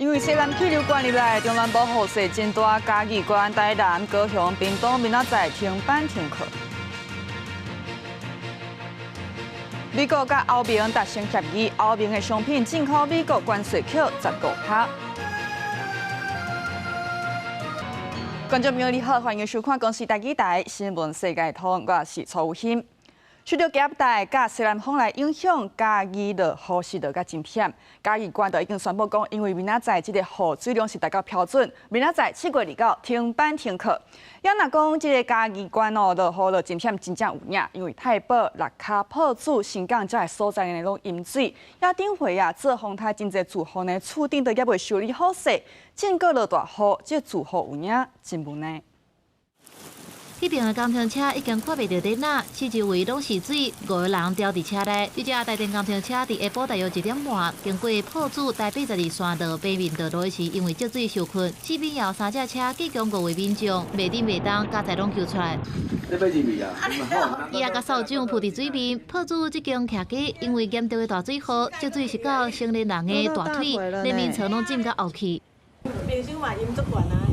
因为西南气流灌入来，中南部雨势真大，嘉义、高安、台南、高雄、屏东明仔载停班停课。美国甲欧盟达成协议，欧盟的商品进口美国关税扣15%。观众朋友你好，欢迎收看公视台台新闻世界通，我是曹有欣。受到夹带甲西南风来影响，嘉义的雨势就较真险。嘉义县就已经宣布讲，因为明仔载这个雨水量是达到标准，明仔载7月29停班停课。也若讲这个嘉义县哦，落雨落真险，真正有影，因为太保、六卡、破子、新港这些所在呢拢淹水。也顶回啊，这风台真侪住户呢，厝顶都也未修理好势，真个落大雨，这住户有影真无奈。迄边的工程车已经看袂到伫哪，四周围拢是水，5个人吊伫车内。这架台电工程车伫下晡大约1点半，经过破子台82线道北面道路时，因为积水受困，四边有3架车计共5位民众，袂顶袂当，加载拢救出来。你要入去啊？伊也甲扫帚铺伫水面，破子即间徛起，因为严重的大水河，积水是到成年人的大腿，连面床拢浸到后去。冰箱嘛淹足悬啊！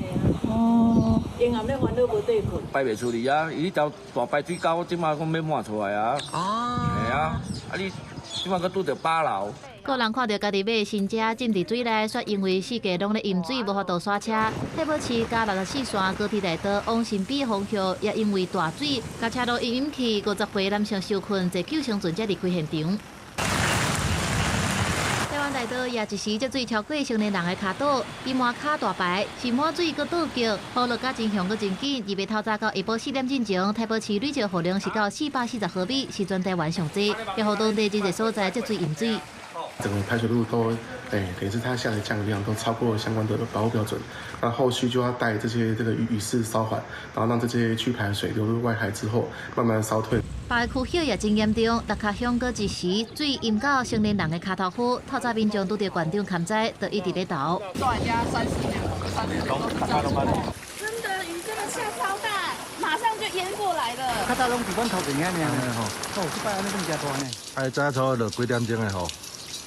哦。因暗咧烦恼无地困。摆袂出去啊！伊迄条大排水沟，即马讲要满出来啊！系啊！你即马搁拄着8楼。个人看到家己买的新车浸伫水内，说因为四界拢咧淹水，无法度刷车。太保市加64线高铁大道往新北方向，也因为大水，甲车路淹去，50岁男性受困，坐救生船才离开现场。大道也一时积水超过成年人的脚肚，伊满脚大白，是满水搁倒脚，雨落甲真凶搁真紧。2月透早到下晡4点进前，太保市累计雨量是到440毫米，是全台湾上济。也好当地真侪所在积水淹水。整个排水路都，等于是它下的降雨量都超过相关的保护标准。那后续就要带这个雨势稍缓，然后让这些去排水流入外海之后，慢慢烧退。别个区域也真严重，六卡乡搁一时水淹到成年人的脚头夫，透早民众拄着县长勘灾，就一直咧倒。真的雨真的下超大，马上就淹过来了。较早拢是阮头前遐尔吼，哦，即摆安尼更加大呢。哎，早初落几点钟的吼？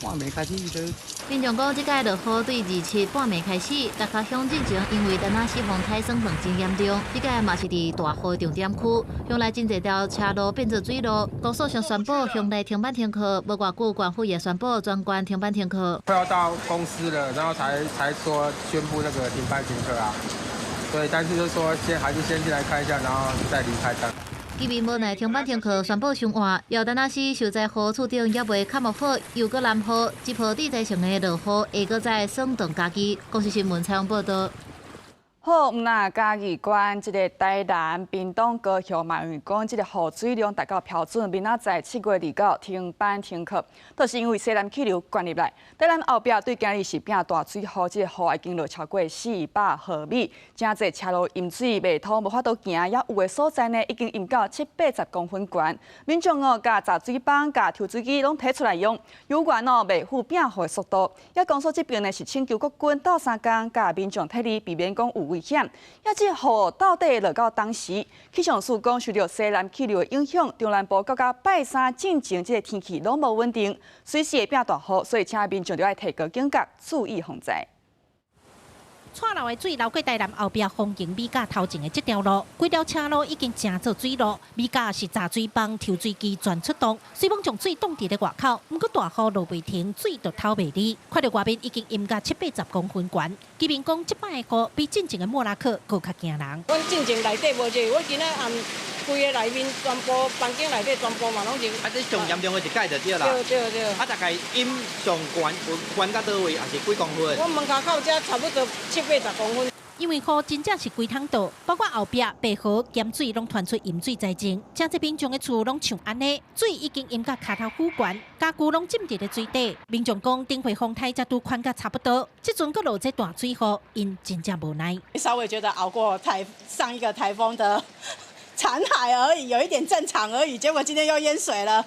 半暝开始就。民众讲，即届落雨对27半暝开始，六卡乡进前因为丹那西风台生分真严重，即届嘛是伫大雨重点区，乡内真侪条车路变做水路，高速上宣布乡内停班停课，无偌久县府也宣布全县停班停课。快要到公司了，然后才说宣布那个停班停课啊。对，但是就说还是先进来看一下，然后再离开单。居民无奈停班停课，宣布伤晏。姚丹那市受灾户厝顶也未盖木好，又搁南雨，一波地在上的落雨，下搁再霜冻家己。公视新闻采访报道。好，那嘉义县这个台南、屏东、高雄嘛，因为讲这个雨水量达到标准，明仔载7月29停班停课，都是因为西南气流灌入来。台南后壁对今日是变大水雨，这个雨已经落超过400毫米，真侪车路淹水未通，无法度行，也有的所在呢已经淹到780公分悬。民众哦，甲杂水泵、甲抽水机拢摕出来用，有关哦维护变雨的速度。也讲说这边呢是请救国军斗3天，甲民众体力避免讲有危险。也这雨到底落到当时，气象署讲受到西南气流的影响，中南部到拜三进前，这个天气拢无稳定，随时会变大雨，所以请民众就要提高警觉，注意防灾。串流的水流过台南后壁风景美甲头前的这条路，几条车路已经成做水路，美甲是杂水泵、抽水机全出动，水泵将水冻伫咧外口，不过大雨落未停，水就透袂离。看到外面已经淹到780公分悬，居民讲这摆的雨比进前的莫拉克更较惊人。阮进前内底无热，我今仔暗规个内面全部房间内底全部嘛拢热。啊，这上严重的一届就对啦。对。啊，大概淹上悬到倒位，还是几公分？我门口到这差不多780公分。因为雨真正是规通倒，包括后壁白河咸水拢传出淹水灾情，正这民众的厝拢像安尼，水已经淹到脚头虎悬，家具拢浸伫咧水底。民众讲顶回风台才拄宽甲差不多，这阵搁落这大水雨，因真正无奈。稍微觉得熬过上一个台风的残骸而已，有一点正常而已，结果今天又淹水了。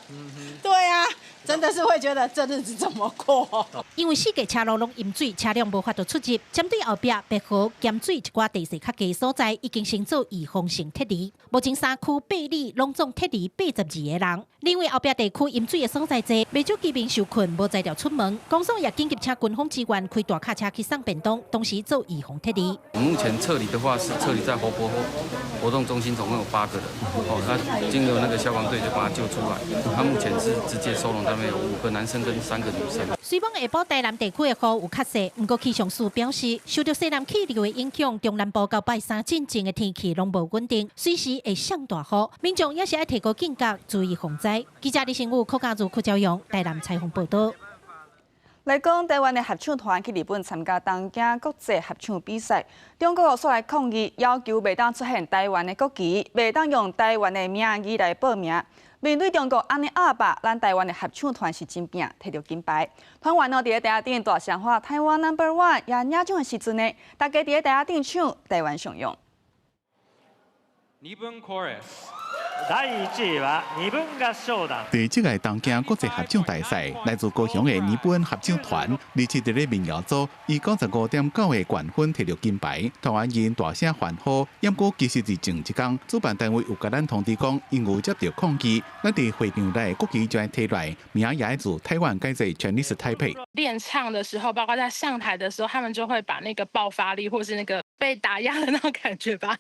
对啊，真的是会觉得这日子怎么过？因为四界车路拢淹水，车辆无法度出入。针对后壁白河咸水一寡地势较低所在，已经先做预防性撤离。目前3区8里拢总撤离82个人。另外后壁地区淹水的所在多，未少居民受困，无才调出门。公所也紧急请军方支援，开大卡车去送便当，同时做预防撤离。目前撤离的话是撤离在活动中心，总共有8个人。那经由那个消防队就把他救出来。他目前是直接收容单位有5个男生跟3个女生。虽然下晡台南地区的雨有较细，不过气象署表示，受到西南气流的影响，中南部到拜3进前的天气拢无稳定，随时会上大雨，民众也是要提高警觉，注意防灾。记者李新武、柯家如、柯昭阳台南采访报道。来讲，台湾的合唱团去日本参加东京国际合唱比赛，中国煞来抗议，要求袂当出现台湾的国旗，袂当用台湾的名义来报名。面对中国安尼压迫，咱台湾的合唱团是真拼，摕到金牌。团员伫台顶大声喊台湾 No.1， 也领奖的时阵呢，大家伫台顶唱台湾上用。日本 chorus。第1位は日本合唱団。第7届东京国际合唱大赛，来自高雄的日本合唱团，日前伫咧民谣组以95.9个冠军摕到金牌。团员因大声欢呼，不过其实是前一天，主办单位有甲咱通知讲，因有接到抗议，咱伫会场内国旗就要摕来，名也要自台湾改做 Chinese Taipei。练唱的时候，包括在上台的时候，他们就会把那个爆发力，或是那个被打压的那种感觉吧。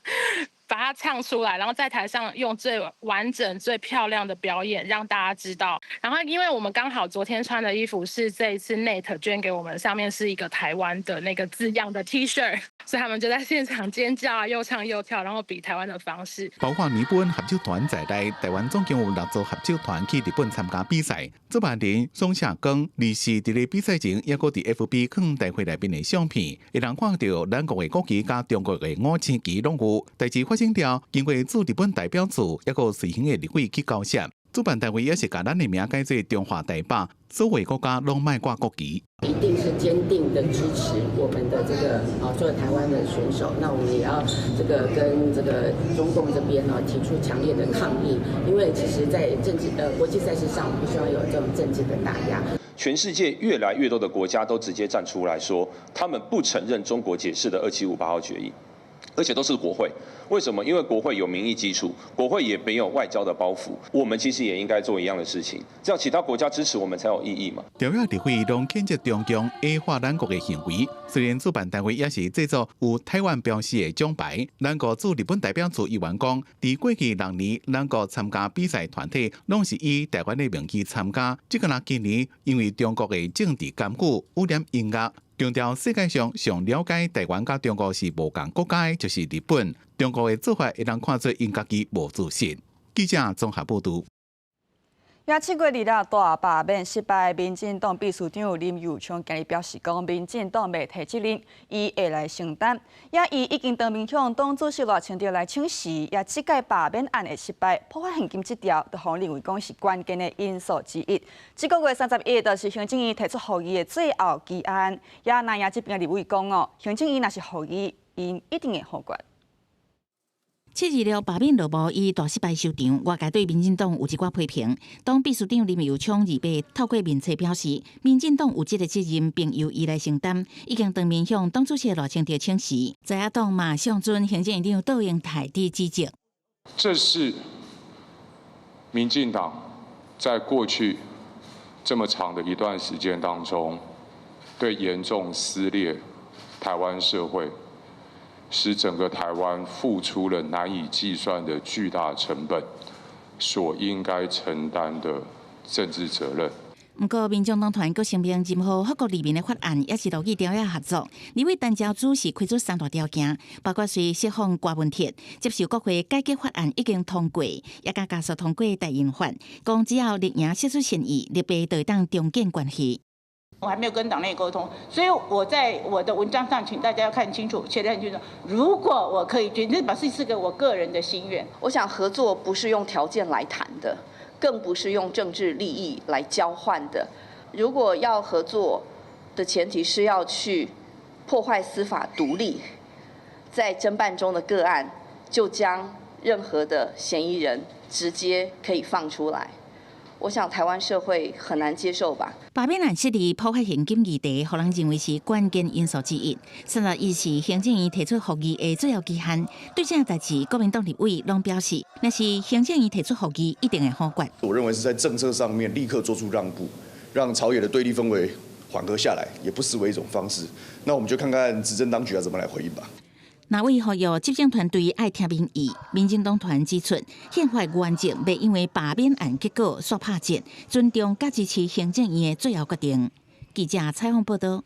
把它唱出来，然后在台上用最完整、最漂亮的表演让大家知道。然后，因为我们刚好昨天穿的衣服是这一次 NET 捐给我们，上面是一个台湾的那个字样的 T 恤，所以他们就在现场尖叫啊，又唱又跳，然后比台湾的方式。包括日本合唱团在内，台湾总共有6组合唱团去日本参加比赛。主办人宋夏光日时伫咧比赛前，也搁伫 FB 放大会内面的相片，会人看到咱国的国旗加中国的5星旗拢有。代志发生了，经过驻日本代表处也搁随行的立委去交涉，主办单位也是把咱的名改做中华台北，所有国家拢卖挂国旗。一定是坚定的支持我们的这个作为台湾的选手，那我们也要这个跟这个中共这边提出强烈的抗议，因为其实在政治国际赛事上，我们必须要有这种政治的打压。全世界越来越多的国家都直接站出来说，他们不承认中国解释的2758号决议。而且都是国会，为什么？因为国会有民意基础，国会也没有外交的包袱。我们其实也应该做一样的事情，这样其他国家支持我们才有意义嘛。条约立会拢谴责中共矮化咱国的行为。虽然主办单位也是制作有台湾标识的奖牌，咱国驻日本代表处议员讲，伫过去6年，咱国参加比赛团体拢是以台湾的名义参加。这个今年因为中国的政治干预污染音乐。强调世界上上了解台湾甲中国是无共国家的，就是日本。中国的做法会让看做因家己无自信。记者综合报道。也7月2日大罢免失败，民进党秘书长林右昌今日表示讲，民进党未提责任，伊会来承担。伊已经当面向党主席赖清德来请示，这届罢免案的失败，破坏现金这条，就互认为讲是关键的因素之一。这个月31日，就是行政院提出予以的最后议案，也那这边的立委讲行政院若是予以，因一定会好决。7日了罢免落幕，以大失败收场。外界对民进党有一寡批评。党秘书长林右昌2日透过面册表示，民进党有这个责任，并由伊来承担。已经当面向党主席赖清德请示，在野党马上准行政院长倒用台的指责。这是民进党在过去这么长的一段时间当中，对严重撕裂台湾社会。使整个台湾付出了难以计算的巨大成本，所应该承担的政治责任。不过，民众党团阁声明，任何法国里面的法案也是乐意调解合作。立委陈昭主是开出3大条件，包括随释放郭文铁、接受国会改革法案已经通过，也加速通过大印法，讲只要立营释出善意，立法就当重建关系。我还没有跟党内沟通，所以我在我的文章上，请大家要看清楚，写得很清楚。如果我可以决定，这表示是个我个人的心愿。我想合作不是用条件来谈的，更不是用政治利益来交换的。如果要合作的前提是要去破坏司法独立，在侦办中的个案就将任何的嫌疑人直接可以放出来。我想台湾社会很难接受吧。罢免案设立破坏现金议题，互人认为是关键因素之一。3月1日行政院提出复议的最后期限，对这代志，国民党立委拢表示，若是行政院提出复议，一定会好决。我认为是在政策上面立刻做出让步，让朝野的对立氛围缓和下来，也不失为一种方式。那我们就看看执政当局要怎么来回应吧。那为呼吁执政团队爱听民意，民进党团指出，宪法原则袂因为罢免案结果所拍折，尊重甲支持行政院的最后决定。记者采访报道。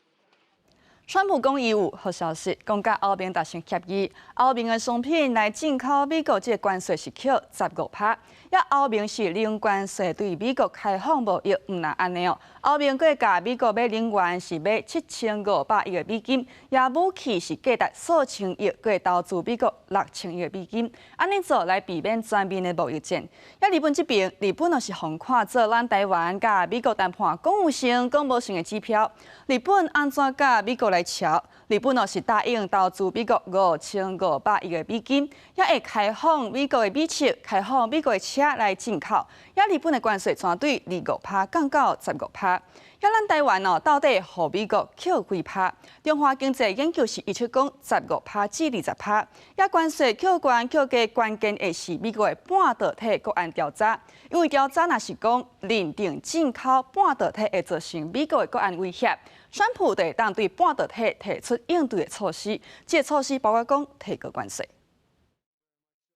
川普讲伊有好消息，讲甲欧盟达成协议，欧盟的商品来进口美国这关税是扣15%，也欧盟是零关税对美国开放贸易，唔那安尼哦。欧盟各价美国买能源是买7500亿美金，也武器是价值数千亿，佮投资美国6000亿美金，安尼做来避免全面的贸易战。也日本这边，日本就是横看做咱台湾甲美国谈判讲有成讲无成的指标，日本安怎甲美国来桥？日本是答应投资美国5500亿美金，也会开放美国的米切，开放美国的车来进口。也日本的关税全对25%降到15%。也咱台湾到底互美国扣几%？中华经济研究室预测讲15%至20%。也关税扣关扣低，关键会是美国的半导体国安调查，因为调查若是讲认定进口半导体会造成美国的国安威胁。川普就会当对半导体提出应对的措施，这措施包括讲提高关税。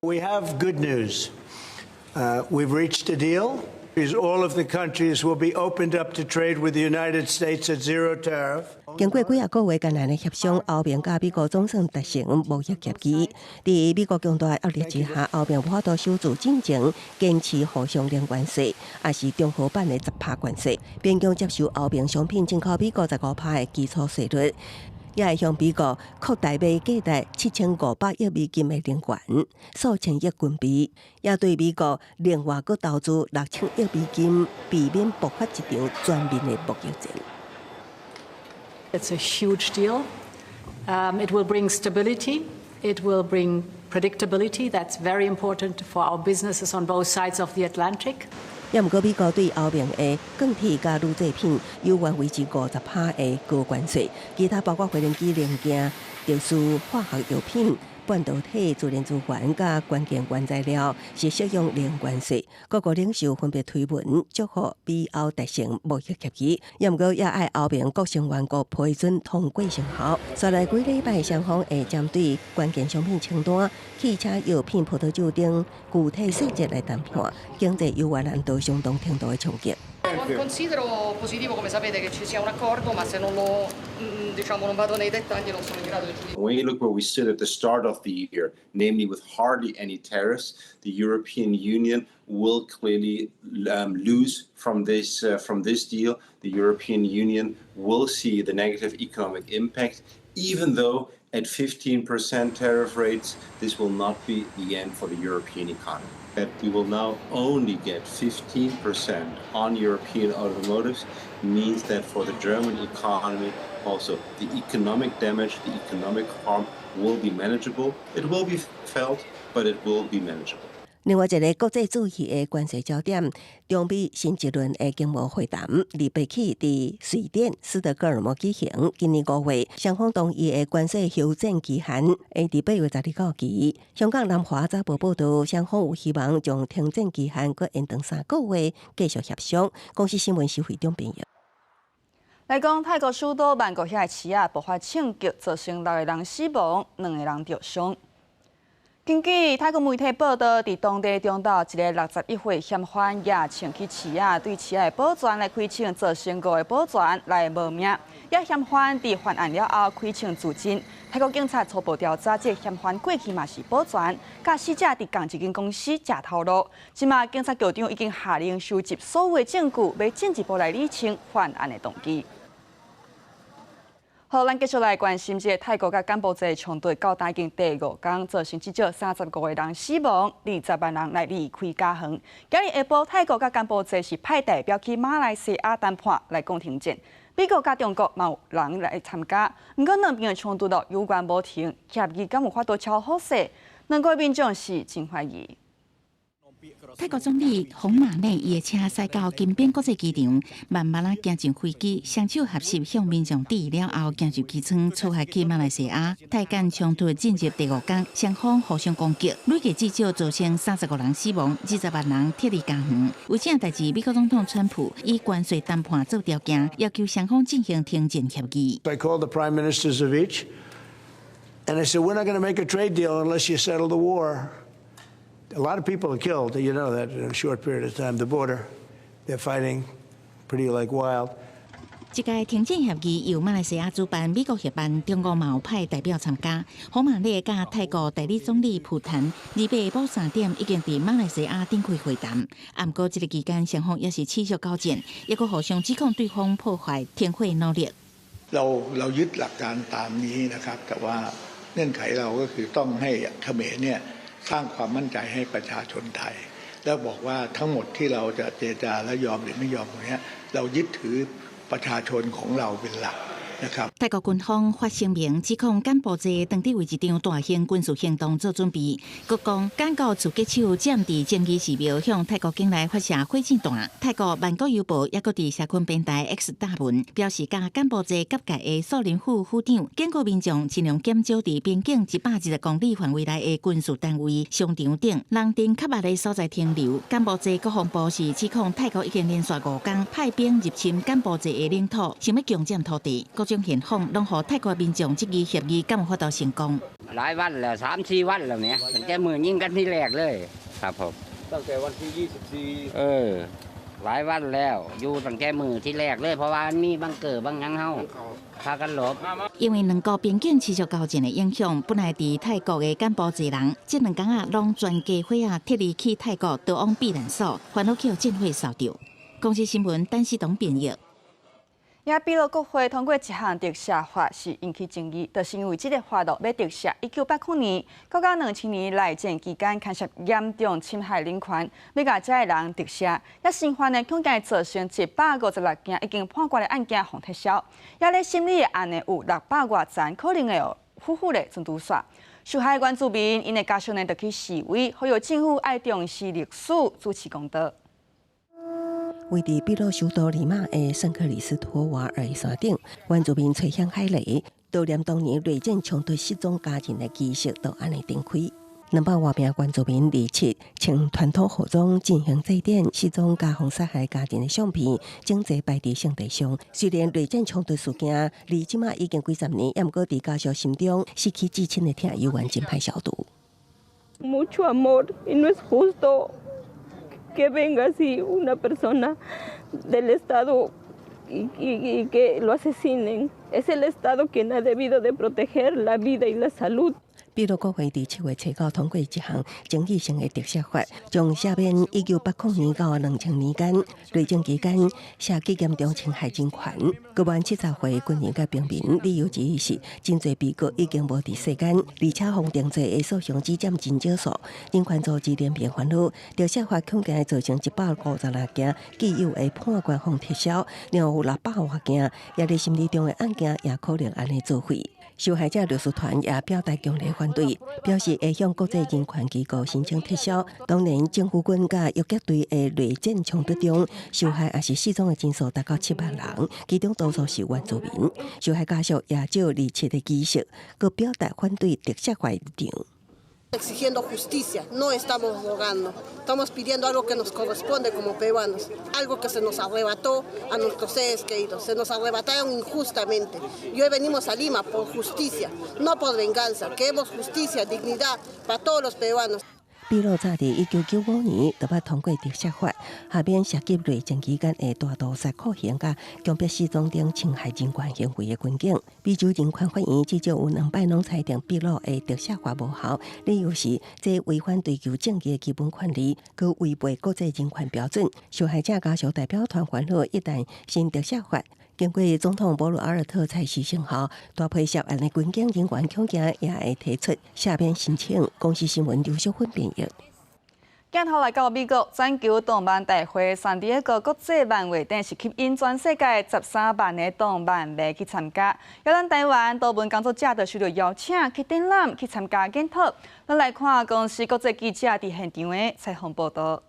We have good news. We've reached a deal. All of the countries will be opened up to trade with the United States at zero tariff. 经过几个月艰难的协商，欧盟甲美国总算达成贸易协议。在美国强大压力之下，欧盟无法度守住进程，坚持互相零关税，也是中和版的10%关税，并将接受欧盟商品进口美国15%的基础税率。也会向美国扩大买价值7500亿美金的能源，数千亿军备，也对美国另外搁投资6000亿美金，避免爆发一场全面的贸易战。It's a huge deal. It will bring stability. It will bring predictability. That's very important for our businesses on both sides of the Atlantic. 也毋过，美国对欧盟的钢铁加乳制品有缘维持50%的高关税，其他包括飞行机零件、特殊化学药品、半导体、自然资源加关键原材料是适用零关税。各国领袖分别推文祝贺美欧达成贸易协议，也毋过也爱欧盟各成员国批准通过生效。再来几礼拜，双方会针对关键商品清单、汽车、药品、葡萄酒等具体细节来谈判，经济有关难度相当程度的冲击。Considero positivo, come sapete, che ci sia un accordo, ma se non lo diciamo non vado nei dettagli non sono in grado di giudicare. When you look where we stood at the start of the year, namely with hardly any tariffs, the European Union will clearly lose from this deal. The European Union will see the negative economic impact, even though at 15% tariff rates, this will not be the end for the European economy. That we will now only get 15% on European automotives means that for the German economy, also the economic damage, the economic harm will be manageable. It will be felt, but it will be manageable. 另外一个国际注意的关系焦点，中美新一轮的经贸会谈，礼拜起在瑞典斯德哥尔摩举行。今年5月，双方同意的关税休战期限会在8月12到期。香港南华早报报道，双方有希望将停战期限搁延长3个月，继续协商。公司新闻是会中朋友。来讲，泰国首都曼谷遐市啊爆发枪击，造成6个人死亡，2个人受伤。根据泰国媒体报道，伫当地中岛一个61岁嫌犯也前去市啊，对市的保全来开枪，造成5个保全来无命。也嫌犯伫犯案了后开枪自尽。泰国警察初步调查，这嫌犯过去嘛是保全，甲死者伫同一间公司食头路。即马警察局长已经下令收集所有的证据，要进一步来理清犯案的动机。好，咱继续来关心这泰国甲柬埔寨冲突到今已经第5天，造成至少35个人死亡，20万人来离开家园。今日下晡，泰国甲柬埔寨是派代表去马来西亚谈判来讲停战。美国甲中国嘛有人来参加，不过两边的冲突有关无停，协议敢有法度超好势？两国民众是真怀疑。泰国总理洪马内伊的车驶到金边国际机场，慢慢啊行进飞机，双手合十向民众致意了后，行入机舱出海去马来西亚。泰干冲突进入第5天，双方互相攻击，累计至少造成35人死亡，20万人脱离家园。为这代志，美国总统川普以关税谈判做条件，要求双方进行停战协议。I called the prime ministers of each, and I said, "We're not going to make a trade deal unless you settle the war." A lot of people are killed. You know that in a short period of time. The border, they're fighting pretty like wild. 这届停战协议由马来西亚主办，美国协办，中国嘛有派代表参加。洪马内甲泰国代理总理普坦2月下午3点已經伫馬來西亞展開會談。不過，這個期間雙方也是持續交戰，亦個互相指控對方破壞停火努力。เรายึดหลักการตามนี้นะครับแต่ว่าเงื่อนไขเราก็คือต้องให้เขมรเนี่ยสร้างความมั่นใจให้ประชาชนไทยแล้วบอกว่าทั้งหมดที่เราจะเจรจาและยอมหรือไม่ยอมตรงนี้เรายึดถือประชาชนของเราเป็นหลัก 泰国軍方發聲明指控柬埔寨當地為一場大型軍事行動做準備，佮講柬國自吉手佔佇正義寺廟向泰國境內發射火箭彈。泰國《萬國郵報》也佮佇社群平台 X 打文表示，甲柬埔寨甲界的蘇林府府長警告民眾盡量減少佇邊境120公里範圍內的軍事單位、商場等人丁較密的所在停留。柬埔寨國防部是指控泰國已經連續5天派兵入侵柬埔寨的領土，想要強佔土地。各種現況攏予泰國民眾質疑協議敢有法度成功。หลายวันแล้ว3-4 วันแล้วเนี่ยตั้งแต่มื้อยิงกันที่แรกเลยครับผมตั้งแต่วันที่24หลายวันแล้วอยู่ตั้งแต่มื้อที่แรกเลยเพราะว่ามีบังเกอร์บางหยังเฮาพากันหลบ因為兩國邊境持續交戰的影響，本來佇泰國的柬埔寨人，這2天啊攏全家伙啊脫離去泰國逃往避難所，煩惱叫戰火燒着。公司新聞陳思東編譯。也秘魯國會通過一項特赦法是引起爭議，就是因為這個法律要特赦1989年到2000年內戰期間牽涉嚴重侵害人權，要甲這個人特赦。也新法呢，恐計造成156件已經判決的案件互撤銷，也咧審理的案呢有600多件可能會夫婦咧準拄煞。受害原住民因的家屬呢就去示威，呼籲政府愛重視歷史，主持公道。位於秘魯首都利馬的聖克里斯托瓦爾山頂，原住民吹響海雷，悼念當年內戰衝突失蹤家人的儀式都安尼展開。200多名原住民27穿傳統服裝進行祭典，失蹤家亡殺害家人的相片，整齊擺佇聖地上。雖然內戰衝突事件離即馬已經幾十年，也毋過佇家屬心中失去至親的疼，猶原真歹消除。Mucho amor y no es justo que venga así una persona del Estado y que lo asesinen. Es el Estado quien ha debido de proteger la vida y la salud. 秘魯國會伫7月7號通過一項爭議性的特赦法，將赦免1980年到2000年間內戰期間涉及嚴重侵害人權、高滿70歲軍人甲平民，理由之一是真濟被告已經無佇世間，而且法定罪的訴訟只佔真少數。人權組織連篇歡呼，特赦法恐定造成156件既有的判決互撤銷，另有600多件也在審理中的案件也可能安尼作廢。受害者律師團也表達強烈反對，表示會向國際人權機構申請撤銷。當年政府軍甲游擊隊的內戰衝突中，受害也是失蹤的人數達到7萬人，其中多數是原住民。受害家屬也照27的儀式，佮表達反對特赦法立場。Exigiendo justicia, no estamos rogando, estamos pidiendo algo que nos corresponde como peruanos, algo que se nos arrebató a nuestros seres queridos, se nos arrebataron injustamente. Y hoy venimos a Lima por justicia, no por venganza, queremos justicia, dignidad para todos los peruanos. 秘魯早伫1995年就捌通過特赦法，下面涉及內戰期間的大屠殺酷刑甲強迫失蹤等侵害人權行為的軍警。秘魯人權法院至少有2擺攏裁定秘魯的特赦法無效，理由是這違反追求正義的基本權利，佮違背國際人權標準。受害者家屬代表團歡呼，一旦新特赦法經過總統博魯阿爾特才施行後，大批涉案的軍警人員恐驚也會提出赦免申請。公司新聞劉淑芬編譯。鏡頭來到美國，全球動漫大會31個國際漫畫展是吸引全世界13萬的動漫迷去參加。有咱台灣多文工作者就受到邀請去展覽去參加檢討。咱來看公司國際記者佇現場的採訪報道。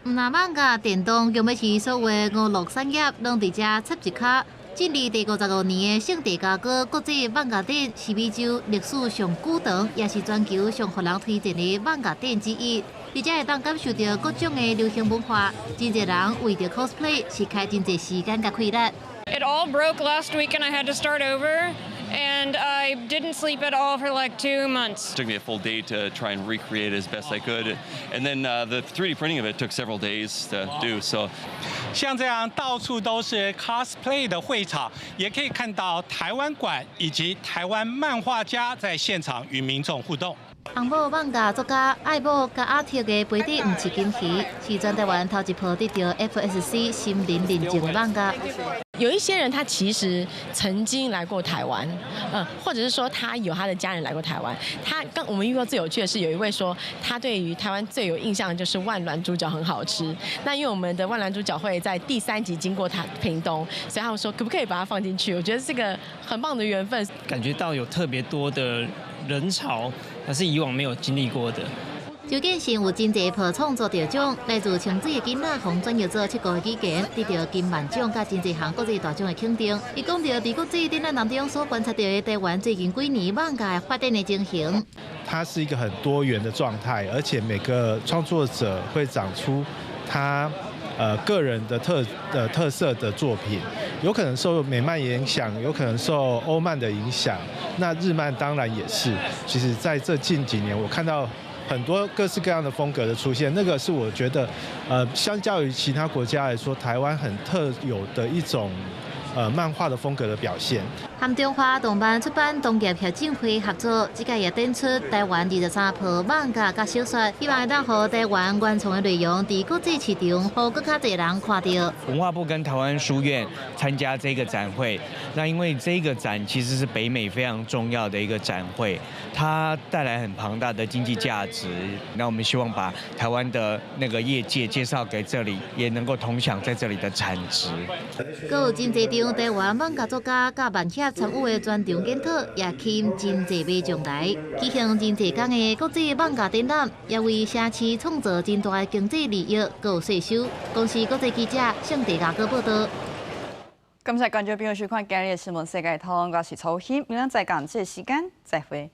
唔那漫画电动用要是所谓五六产业，拢伫遮插一脚。建立第55年的圣地亚哥国际漫画展是美洲历史上久长，也是全球上互人推荐的漫画展之一。而且会当感受到各种的流行文化，真侪人为着 cosplay 是开真侪时间甲气力。It all broke last week and I had to start over. And I didn't sleep at all for like 2 months. It took me a full day to try and recreate it as best I could. And then the 3D printing of it took several days to do. So 像这样到处都是 cosplay 的会场，也可以看到台湾馆以及台湾漫画家在现场与民众互动。红宝漫画作家爱宝甲阿特的杯底唔是惊喜，是全台湾头一部得到 FSC 心灵认证的漫画。有一些人他其实曾经来过台湾，或者是说他有他的家人来过台湾。我们遇到最有趣的是，有一位说他对于台湾最有印象就是万峦猪脚很好吃。那因为我们的万峦猪脚会在第3集经过屏东，所以他们说可不可以把它放进去？我觉得是个很棒的缘分。感觉到有特别多的人潮，那是以往没有经历过的。周建成有真侪破创作得奖，来自清水的囡仔红专业做7个月期间，得到金漫奖甲真侪项国际大奖的肯定。伊讲到伫国际展览当中所观察到的台湾最近几年漫画发展的情形。它是一个很多元的状态，而且每个创作者会长出他个人的特色的作品，有可能受美漫影响，有可能受欧漫的影响，那日漫当然也是。其实在这近几年，我看到很多各式各样的风格的出现，那个是我觉得，相较于其他国家来说，台湾很特有的一种漫画的风格的表现。和中华动漫出版同业协进会合作，这届也展出台湾23部漫画甲小说，希望会当让台湾原创的内容伫国际市场，让更加侪人看到。文化部跟台湾书院参加这个展会，那因为这个展其实是北美非常重要的一个展会，它带来很庞大的经济价值。那我们希望把台湾的那个业界介绍给这里，也能够同享在这里的产值。阁有真侪场台湾漫画作家甲漫协参与的专场检讨，也吸引真侪买上来。举行真侪天的国际漫画展览，也为社区创造真大的经济利益，阁有税收。公司国际记者圣地亚哥报道。感谢观众朋友收看今日的新闻世界通，我是曹欣，明天再讲这时间再会。